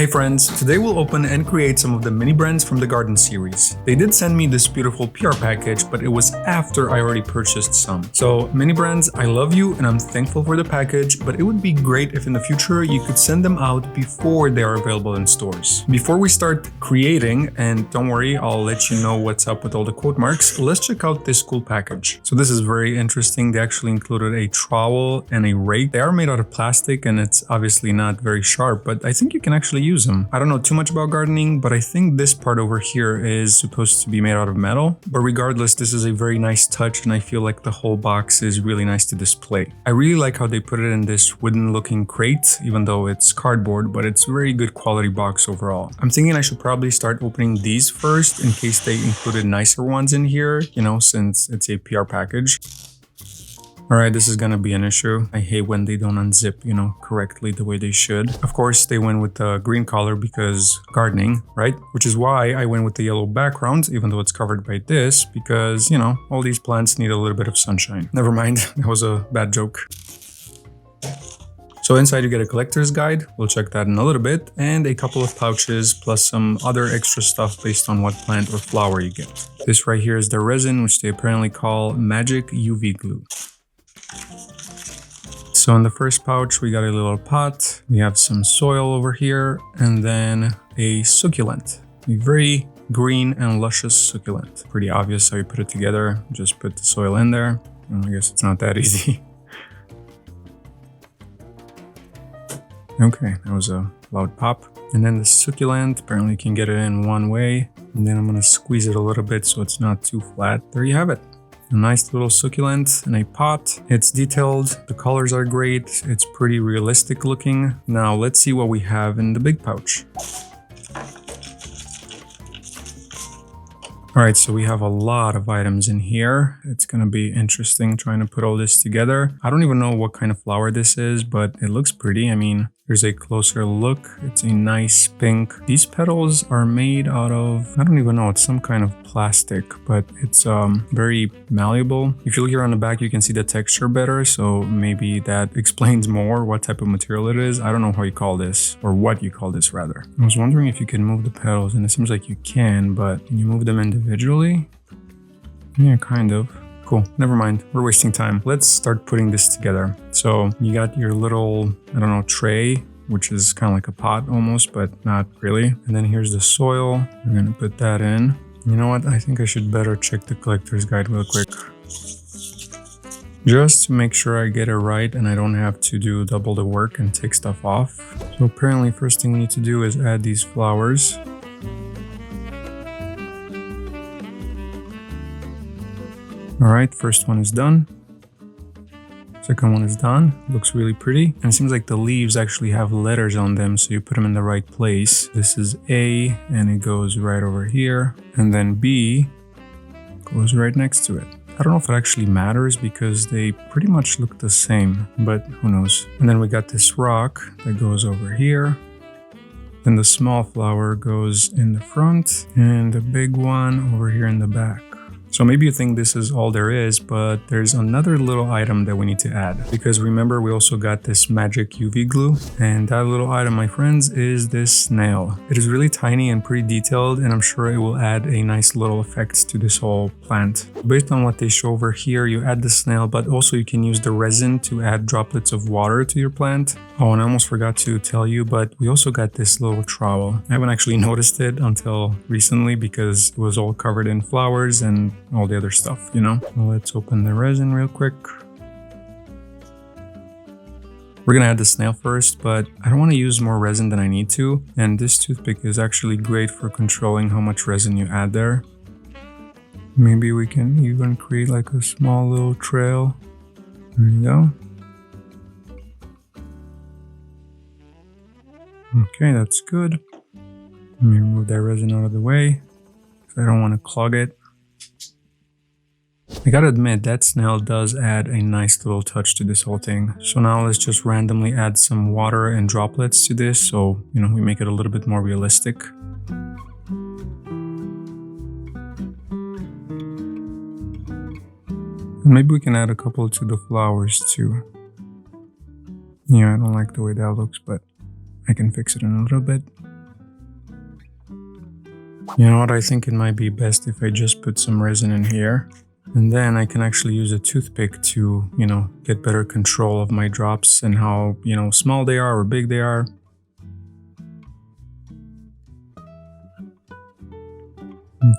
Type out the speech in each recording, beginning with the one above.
Hey friends, today we'll open and create some of the mini brands from the garden series. They did send me this beautiful PR package, but it was after I already purchased some. So mini brands, I love you and I'm thankful for the package, but it would be great if in the future you could send them out before they are available in stores. Before we start creating, and don't worry, I'll let you know what's up with all the quote marks, let's check out this cool package. So this is very interesting. They actually included a trowel and a rake. They are made out of plastic and it's obviously not very sharp, but I think you can actually use them. I don't know too much about gardening, but I think this part over here is supposed to be made out of metal. But regardless, this is a very nice touch and I feel like the whole box is really nice to display. I really like how they put it in this wooden looking crate, even though it's cardboard, but it's a very good quality box overall. I'm thinking I should probably start opening these first in case they included nicer ones in here, you know, since it's a PR package. Alright, this is gonna be an issue. I hate when they don't unzip, you know, correctly the way they should. Of course, they went with the green color because gardening, right? Which is why I went with the yellow background, even though it's covered by this, because, you know, all these plants need a little bit of sunshine. Never mind, that was a bad joke. So inside you get a collector's guide, we'll check that in a little bit, and a couple of pouches plus some other extra stuff based on what plant or flower you get. This right here is the resin, which they apparently call Magic UV Glue. So in the first pouch, we got a little pot, we have some soil over here, and then a succulent. A very green and luscious succulent. Pretty obvious how you put it together. Just put the soil in there. I guess it's not that easy. Okay, that was a loud pop. And then the succulent, apparently you can get it in one way. And then I'm gonna squeeze it a little bit so it's not too flat. There you have it. A nice little succulent in a pot. It's detailed, the colors are great, it's pretty realistic looking. Now let's see what we have in the big pouch. Alright, so we have a lot of items in here. It's gonna be interesting trying to put all this together. I don't even know what kind of flower this is, but it looks pretty. I mean, here's a closer look. It's a nice pink. These petals are made out of, I don't even know, it's some kind of plastic, but it's very malleable. If you look here on the back, you can see the texture better, so maybe that explains more what type of material it is. I don't know how you call this, or what you call this rather. I was wondering if you can move the petals, and it seems like you can, but can you move them individually? Yeah, kind of. Cool, never mind, we're wasting time. Let's start putting this together. So you got your little, I don't know, tray, which is kind of like a pot almost, but not really. And then here's the soil. We're gonna put that in. You know what? I think I should better check the collector's guide real quick. Just to make sure I get it right and I don't have to do double the work and take stuff off. So apparently first thing we need to do is add these flowers. Alright, first one is done. Second one is done. Looks really pretty. And it seems like the leaves actually have letters on them, so you put them in the right place. This is A, and it goes right over here. And then B goes right next to it. I don't know if it actually matters because they pretty much look the same, but who knows. And then we got this rock that goes over here. Then the small flower goes in the front, and the big one over here in the back. So maybe you think this is all there is, but there's another little item that we need to add. Because remember, we also got this magic UV glue. And that little item, my friends, is this snail. It is really tiny and pretty detailed, and I'm sure it will add a nice little effect to this whole plant. Based on what they show over here, you add the snail, but also you can use the resin to add droplets of water to your plant. Oh, and I almost forgot to tell you, but we also got this little trowel. I haven't actually noticed it until recently because it was all covered in flowers and all the other stuff, you know? Well, let's open the resin real quick. We're gonna add the snail first, but I don't want to use more resin than I need to. And this toothpick is actually great for controlling how much resin you add there. Maybe we can even create like a small little trail. There you go. Okay, that's good. Let me remove that resin out of the way, because I don't want to clog it. I gotta admit, that snail does add a nice little touch to this whole thing. So now let's just randomly add some water and droplets to this, so, you know, we make it a little bit more realistic. And maybe we can add a couple to the flowers too. Yeah, I don't like the way that looks, but I can fix it in a little bit. You know what, I think it might be best if I just put some resin in here. And then I can actually use a toothpick to, get better control of my drops and how, small they are or big they are.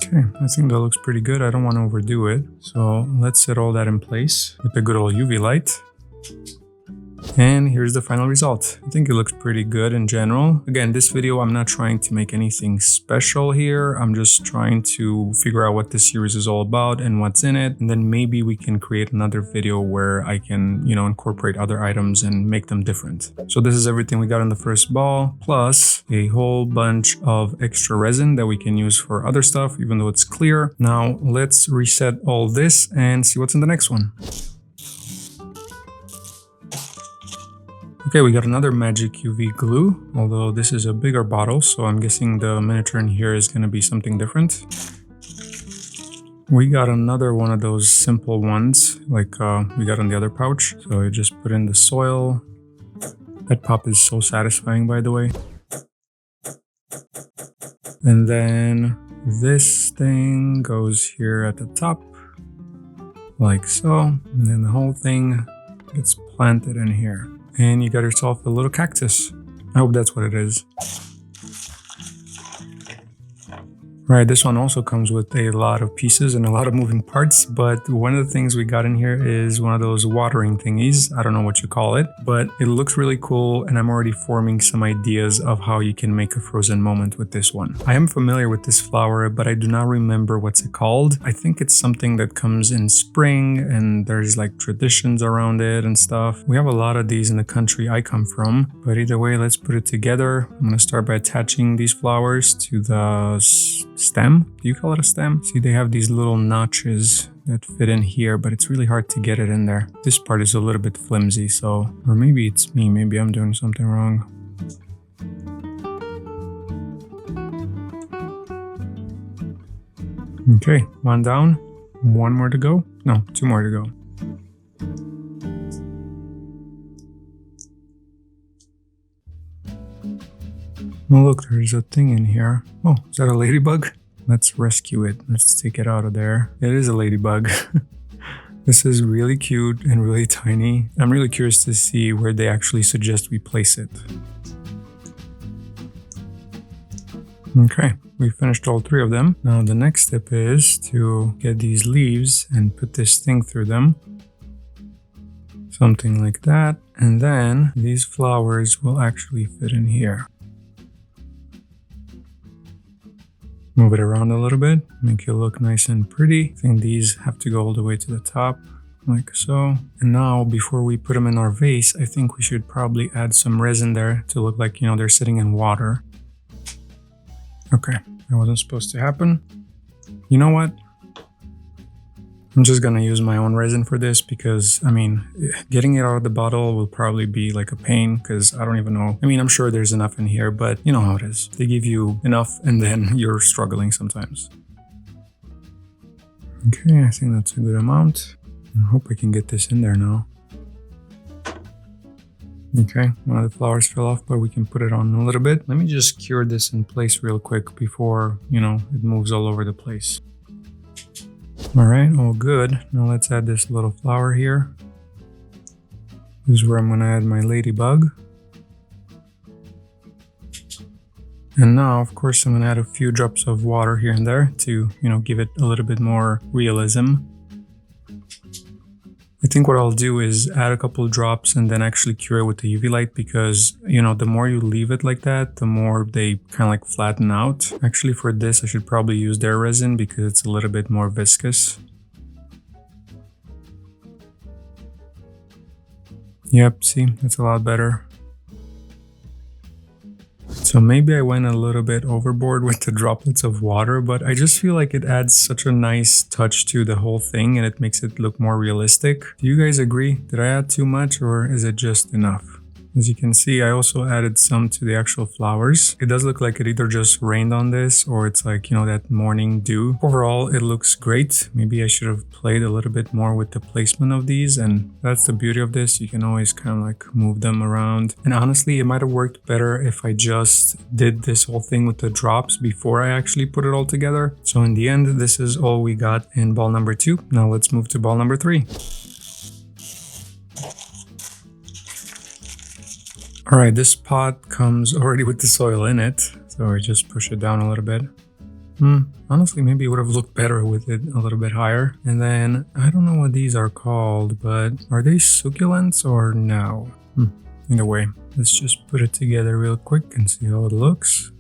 Okay, I think that looks pretty good. I don't want to overdo it. So let's set all that in place with the good old UV light. And here's the final result. I think it looks pretty good in general. Again, this video, I'm not trying to make anything special here. I'm just trying to figure out what this series is all about and what's in it. And then maybe we can create another video where I can, incorporate other items and make them different. So this is everything we got in the first ball, plus a whole bunch of extra resin that we can use for other stuff, even though it's clear. Now let's reset all this and see what's in the next one. Okay, we got another magic UV glue, although this is a bigger bottle, so I'm guessing the miniature in here is going to be something different. We got another one of those simple ones, like we got on the other pouch. So I just put in the soil. That pop is so satisfying, by the way. And then this thing goes here at the top, like so. And then the whole thing gets planted in here. And you got yourself a little cactus. I hope that's what it is. Right, this one also comes with a lot of pieces and a lot of moving parts, but one of the things we got in here is one of those watering thingies. I don't know what you call it, but it looks really cool, and I'm already forming some ideas of how you can make a frozen moment with this one. I am familiar with this flower, but I do not remember what's it called. I think it's something that comes in spring, and there's like traditions around it and stuff. We have a lot of these in the country I come from, but either way, let's put it together. I'm gonna start by attaching these flowers to the stem. Do you call it a stem? See, they have these little notches that fit in here, but it's really hard to get it in there. This part is a little bit flimsy, so, or maybe it's me, maybe I'm doing something wrong. Okay, one down, one more to go. No, two more to go. Oh look, there's a thing in here. Oh, is that a ladybug? Let's rescue it. Let's take it out of there. It is a ladybug. This is really cute and really tiny. I'm really curious to see where they actually suggest we place it. Okay, we finished all three of them. Now the next step is to get these leaves and put this thing through them. Something like that. And then these flowers will actually fit in here. Move it around a little bit, make it look nice and pretty. I think these have to go all the way to the top, like so. And now, before we put them in our vase, I think we should probably add some resin there to look like, they're sitting in water. Okay, that wasn't supposed to happen. You know what? I'm just gonna use my own resin for this because, getting it out of the bottle will probably be like a pain because I don't even know. I'm sure there's enough in here, but you know how it is. They give you enough and then you're struggling sometimes. Okay, I think that's a good amount. I hope I can get this in there now. Okay, one of the flowers fell off, but we can put it on a little bit. Let me just cure this in place real quick before, it moves all over the place. All right, all good. Now let's add this little flower here. This is where I'm gonna add my ladybug. And now, of course, I'm gonna add a few drops of water here and there to, give it a little bit more realism. I think what I'll do is add a couple of drops and then actually cure it with the UV light because, the more you leave it like that, the more they kind of like flatten out. Actually, for this, I should probably use their resin because it's a little bit more viscous. Yep, see, that's a lot better. So maybe I went a little bit overboard with the droplets of water, but I just feel like it adds such a nice touch to the whole thing and it makes it look more realistic. Do you guys agree? Did I add too much or is it just enough? As you can see, I also added some to the actual flowers. It does look like it either just rained on this or it's like, you know, that morning dew. Overall, it looks great. Maybe I should have played a little bit more with the placement of these, and that's the beauty of this. You can always kind of like move them around. And honestly, it might have worked better if I just did this whole thing with the drops before I actually put it all together. So in the end, this is all we got in ball number 2. Now let's move to ball number 3. Alright, this pot comes already with the soil in it, so I just push it down a little bit. Honestly, maybe it would have looked better with it a little bit higher. And then, I don't know what these are called, but are they succulents or no? Either way, let's just put it together real quick and see how it looks.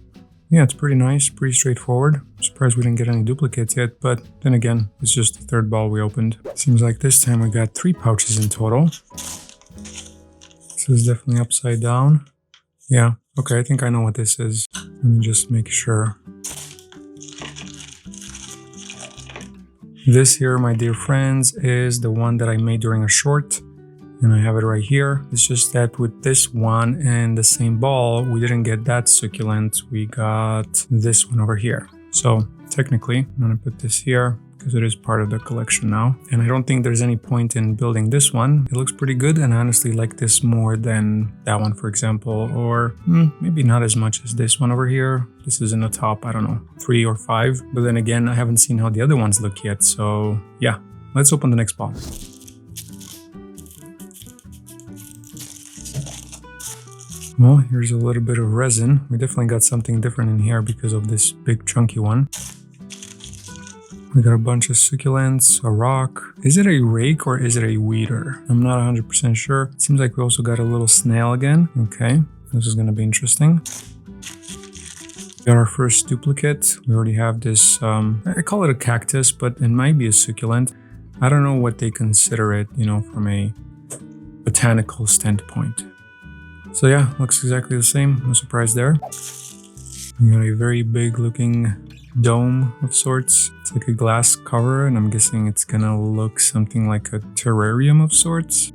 Yeah, it's pretty nice, pretty straightforward. I'm surprised we didn't get any duplicates yet, but then again, it's just the third ball we opened. Seems like this time we got 3 pouches in total. This is definitely upside down. Yeah, okay, I think I know what this is. Let me just make sure. This here, my dear friends, is the one that I made during a short. And I have it right here. It's just that with this one and the same ball, we didn't get that succulent. We got this one over here. So technically, I'm gonna put this here because it is part of the collection now. And I don't think there's any point in building this one. It looks pretty good, and I honestly like this more than that one, for example, or maybe not as much as this one over here. This is in the top, I don't know, 3 or 5. But then again, I haven't seen how the other ones look yet. So yeah, let's open the next ball. Well, here's a little bit of resin. We definitely got something different in here because of this big chunky one. We got a bunch of succulents, a rock. Is it a rake or is it a weeder? I'm not 100% sure. It seems like we also got a little snail again. Okay, this is going to be interesting. We got our first duplicate. We already have this, I call it a cactus, but it might be a succulent. I don't know what they consider it, you know, from a botanical standpoint. So yeah, looks exactly the same. No surprise there. We got a very big looking dome of sorts. It's like a glass cover, and I'm guessing it's gonna look something like a terrarium of sorts.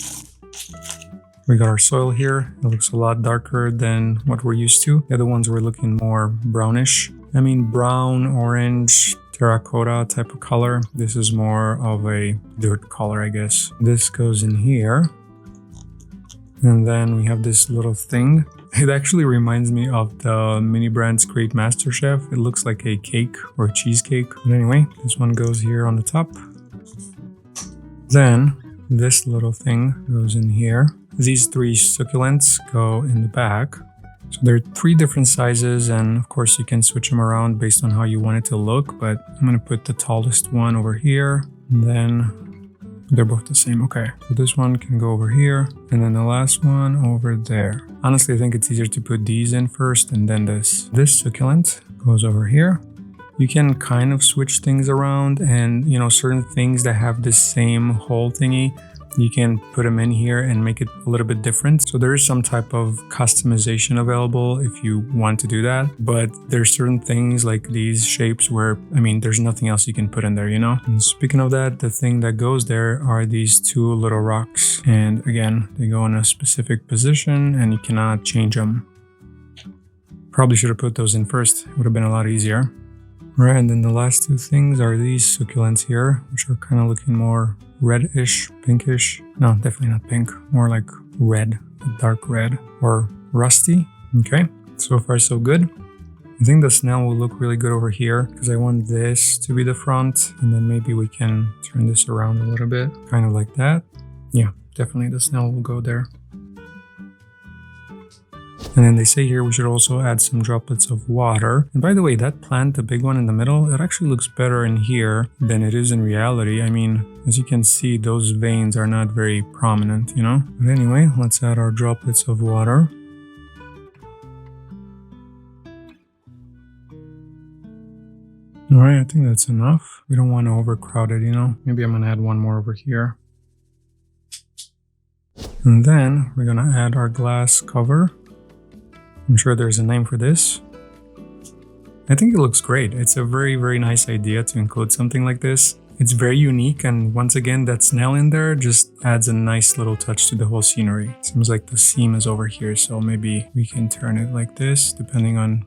We got our soil here. It looks a lot darker than what we're used to. The other ones were looking more brownish. I mean, brown, orange, terracotta type of color. This is more of a dirt color, I guess. This goes in here. And then we have this little thing. It actually reminds me of the Mini Brands Great Master Chef. It looks like a cake or a cheesecake. But anyway, this one goes here on the top. Then this little thing goes in here. These 3 succulents go in the back. So there are 3 different sizes, and of course you can switch them around based on how you want it to look, but I'm gonna put the tallest one over here, and then they're both the same. Okay, so this one can go over here, and then the last one over there. Honestly, I think it's easier to put these in first and then this. This succulent goes over here. You can kind of switch things around, and you know, certain things that have the same hole thingy, you can put them in here and make it a little bit different. So there is some type of customization available if you want to do that. But there's certain things like these shapes where, I mean, there's nothing else you can put in there, you know? And speaking of that, the thing that goes there are these 2 little rocks. And again, they go in a specific position and you cannot change them. Probably should have put those in first. It would have been a lot easier. Right, and then the last 2 things are these succulents here, which are kind of looking more reddish, pinkish. No, definitely not pink. More like red, dark red, or rusty. Okay, so far so good. I think the snail will look really good over here because I want this to be the front, and then maybe we can turn this around a little bit, kind of like that. Yeah, definitely the snail will go there. And then they say here we should also add some droplets of water. And by the way, that plant, the big one in the middle, it actually looks better in here than it is in reality. I mean, as you can see, those veins are not very prominent, you know? But anyway, let's add our droplets of water. Alright, I think that's enough. We don't want to overcrowd it, you know? Maybe I'm gonna add one more over here. And then we're gonna add our glass cover. I'm sure there's a name for this. I think it looks great. It's a very, very nice idea to include something like this. It's very unique, and once again, that snail in there just adds a nice little touch to the whole scenery. Seems like the seam is over here, so maybe we can turn it like this, depending on,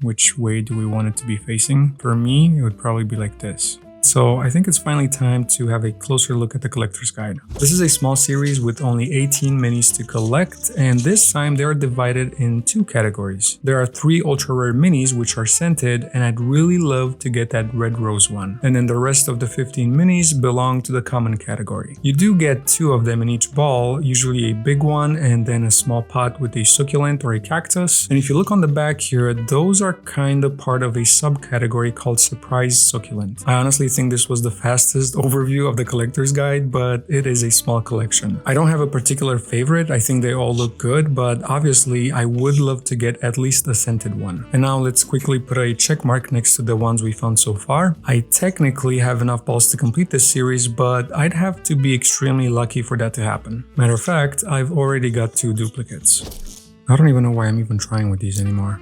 which way do we want it to be facing. For me, it would probably be like this. So I think it's finally time to have a closer look at the collector's guide. This is a small series with only 18 minis to collect, and this time they are divided in 2 categories. There are 3 ultra rare minis which are scented, and I'd really love to get that red rose one. And then the rest of the 15 minis belong to the common category. You do get 2 of them in each ball, usually a big one and then a small pot with a succulent or a cactus. And if you look on the back here, those are kind of part of a subcategory called surprise succulent. I honestly think this was the fastest overview of the collector's guide, but it is a small collection. I don't have a particular favorite. I think they all look good, but obviously I would love to get at least a scented one. And now let's quickly put a check mark next to the ones we found so far. I technically have enough balls to complete this series, but I'd have to be extremely lucky for that to happen. Matter of fact, I've already got 2 duplicates. I don't even know why I'm even trying with these anymore.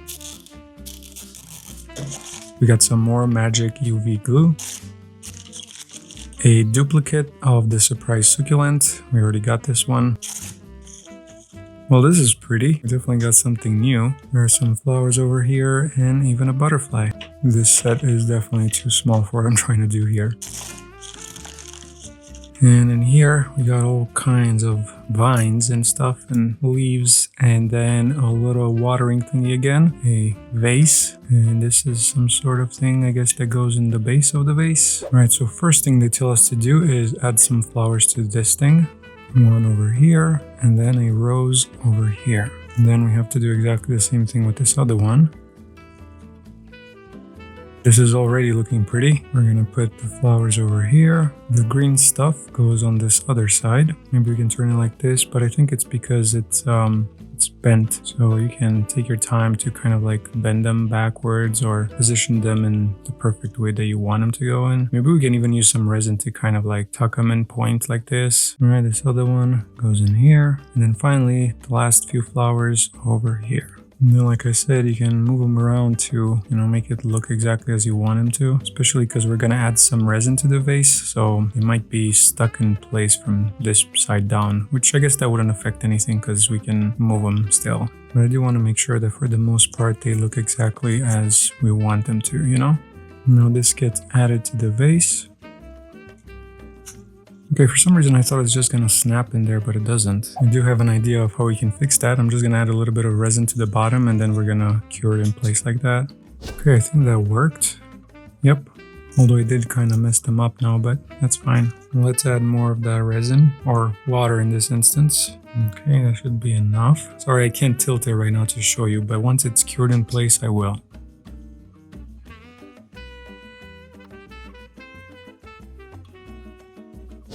We got some more magic UV glue. A duplicate of the surprise succulent. We already got this one. Well, this is pretty. We definitely got something new. There are some flowers over here and even a butterfly. This set is definitely too small for what I'm trying to do here. And in here, we got all kinds of vines and stuff and leaves, and then a little watering thingy again, a vase. And this is some sort of thing, I guess, that goes in the base of the vase. All right, so first thing they tell us to do is add some flowers to this thing. One over here, and then a rose over here. And then we have to do exactly the same thing with this other one. This is already looking pretty. We're gonna put the flowers over here. The green stuff goes on this other side. Maybe we can turn it like this, but I think it's because it's bent. So you can take your time to kind of like bend them backwards or position them in the perfect way that you want them to go in. Maybe we can even use some resin to kind of like tuck them in point like this. All right, this other one goes in here. And then finally, the last few flowers over here. And then, like I said, you can move them around to, make it look exactly as you want them to, especially because we're going to add some resin to the vase. So they might be stuck in place from this side down, which I guess that wouldn't affect anything because we can move them still. But I do want to make sure that for the most part, they look exactly as we want them to, Now this gets added to the vase. Okay, for some reason I thought it's just gonna snap in there, but it doesn't. I do have an idea of how we can fix that. I'm just gonna add a little bit of resin to the bottom and then we're gonna cure it in place like that. Okay, I think that worked. Yep. Although I did kind of mess them up now, but that's fine. Let's add more of that resin, or water in this instance. Okay, that should be enough. Sorry, I can't tilt it right now to show you, but once it's cured in place, I will.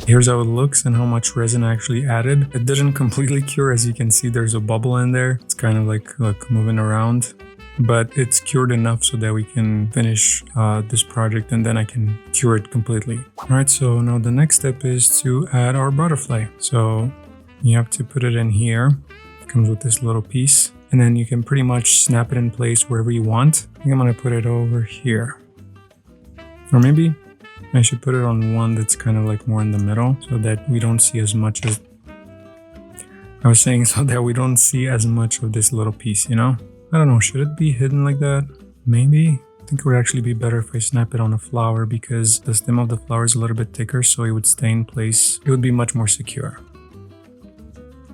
Here's how it looks and how much resin I actually added. It didn't completely cure, as you can see there's a bubble in there. It's kind of like, look, moving around. But it's cured enough so that we can finish this project and then I can cure it completely. Alright, so now the next step is to add our butterfly. So you have to put it in here. It comes with this little piece. And then you can pretty much snap it in place wherever you want. I think I'm going to put it over here. Or maybe I should put it on one that's kind of like more in the middle so that we don't see as much as... I was saying so that we don't see as much of this little piece, I don't know, should it be hidden like that? Maybe. I think it would actually be better if I snap it on a flower because the stem of the flower is a little bit thicker, so it would stay in place. It would be much more secure.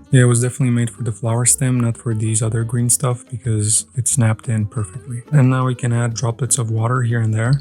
Yeah, it was definitely made for the flower stem, not for these other green stuff because it snapped in perfectly. And now we can add droplets of water here and there.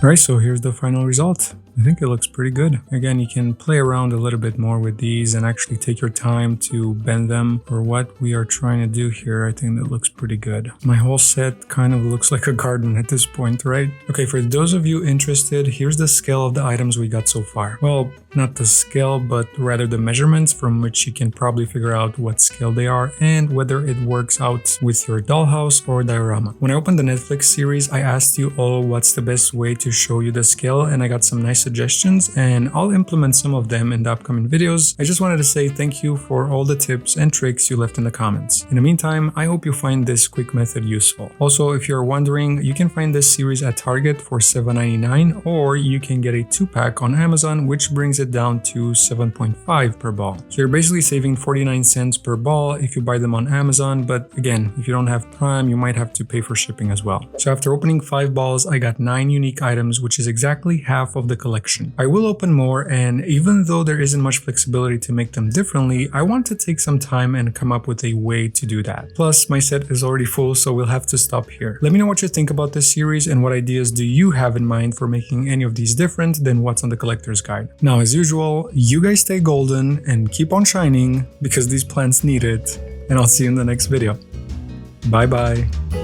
Alright, so here's the final result. I think it looks pretty good. Again, you can play around a little bit more with these and actually take your time to bend them for what we are trying to do here. I think that looks pretty good. My whole set kind of looks like a garden at this point, right? Okay, for those of you interested, here's the scale of the items we got so far. Well, not the scale, but rather the measurements from which you can probably figure out what scale they are and whether it works out with your dollhouse or diorama. When I opened the Netflix series, I asked you all what's the best way to show you the scale and I got some nice suggestions and I'll implement some of them in the upcoming videos. I just wanted to say thank you for all the tips and tricks you left in the comments. In the meantime, I hope you find this quick method useful. Also, if you're wondering, you can find this series at Target for $7.99 or you can get a 2-pack on Amazon, which brings it down to $7.5 per ball. So you're basically saving 49 cents per ball if you buy them on Amazon, but again, if you don't have Prime, you might have to pay for shipping as well. So after opening 5 balls, I got 9 unique items, which is exactly half of the collection. I will open more, and even though there isn't much flexibility to make them differently, I want to take some time and come up with a way to do that. Plus, my set is already full, so we'll have to stop here. Let me know what you think about this series and what ideas do you have in mind for making any of these different than what's on the collector's guide. Now, as usual, you guys stay golden and keep on shining because these plants need it, and I'll see you in the next video. Bye bye.